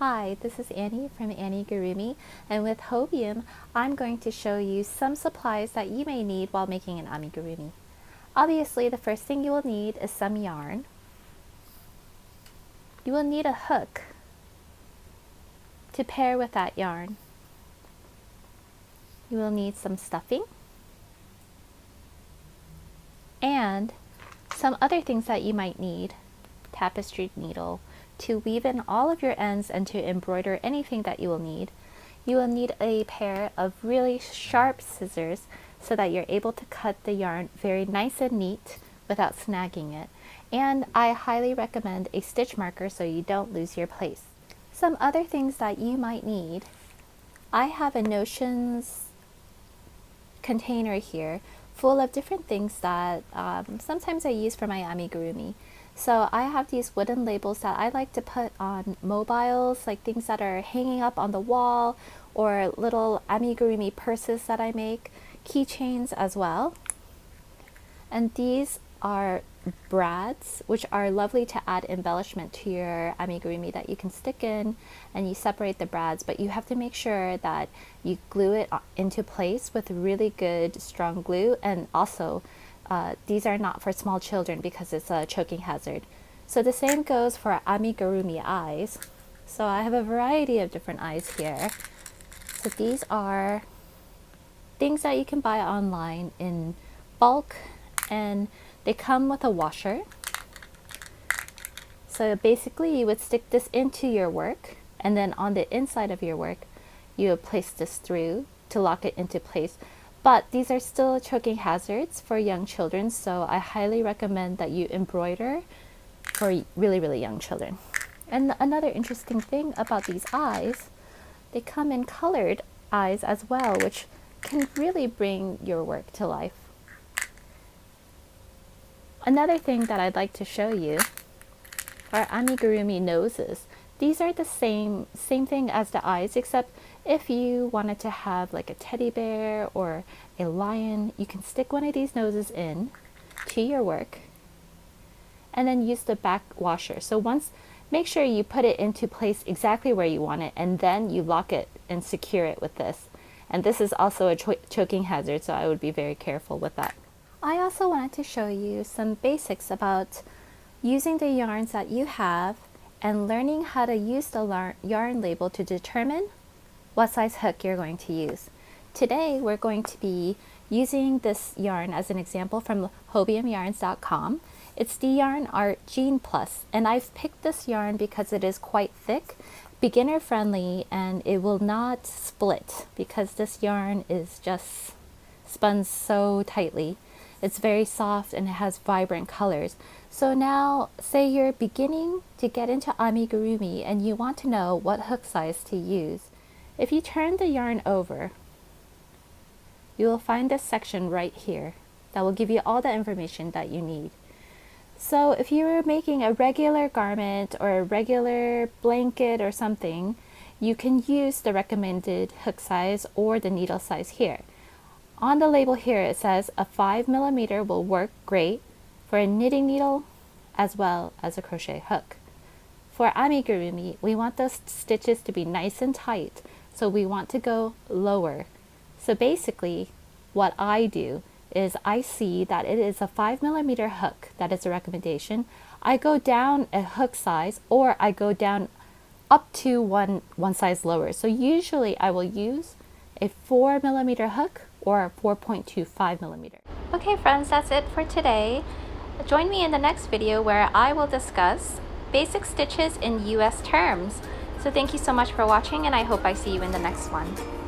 Hi, this is Annie from Anniegurumi, and with Hobium, I'm going to show you some supplies that you may need while making an amigurumi. Obviously, the first thing you will need is some yarn. You will need a hook to pair with that yarn. You will need some stuffing and some other things that you might need. Tapestry needle to weave in all of your ends and to embroider anything that you will need. You will need a pair of really sharp scissors so that you're able to cut the yarn very nice and neat without snagging it. And I highly recommend a stitch marker so you don't lose your place. Some other things that you might need. I have a notions container here full of different things that sometimes I use for my amigurumi. So I have these wooden labels that I like to put on mobiles, like things that are hanging up on the wall, or little amigurumi purses that I make, keychains as well. And these are brads, which are lovely to add embellishment to your amigurumi that you can stick in, and you separate the brads, but you have to make sure that you glue it into place with really good strong glue. And also these are not for small children because it's a choking hazard. So the same goes for amigurumi eyes. So I have a variety of different eyes here. So these are things that you can buy online in bulk, and they come with a washer. So basically you would stick this into your work, and then on the inside of your work you would place this through to lock it into place. But these are still choking hazards for young children, so I highly recommend that you embroider for really young children. And another interesting thing about these eyes, they come in colored eyes as well, which can really bring your work to life. Another thing that I'd like to show you are amigurumi noses. These are the same thing as the eyes, except if you wanted to have like a teddy bear or a lion, you can stick one of these noses in to your work and then use the back washer. So make sure you put it into place exactly where you want it, and then you lock it and secure it with this. And this is also a choking hazard, so I would be very careful with that. I also wanted to show you some basics about using the yarns that you have and learning how to use the yarn label to determine what size hook you're going to use. Today we're going to be using this yarn as an example from hobiumyarns.com. It's the yarn art Jean Plus, and I've picked this yarn because it is quite thick, beginner friendly, and it will not split because this yarn is just spun so tightly. It's very soft and it has vibrant colors. So now, say you're beginning to get into amigurumi and you want to know what hook size to use. If you turn the yarn over, you will find this section right here that will give you all the information that you need. So if you're making a regular garment or a regular blanket or something, you can use the recommended hook size or the needle size here. On the label here it says a 5mm will work great for a knitting needle as well as a crochet hook. For amigurumi, we want those stitches to be nice and tight, so we want to go lower. So basically what I do is I see that it is a 5mm hook that is a recommendation. I go down a hook size, or I go down up to one size lower. So usually I will use a 4mm hook or a 4.25mm. Okay friends, that's it for today. Join me in the next video where I will discuss basic stitches in US terms. So thank you so much for watching, and I hope I see you in the next one.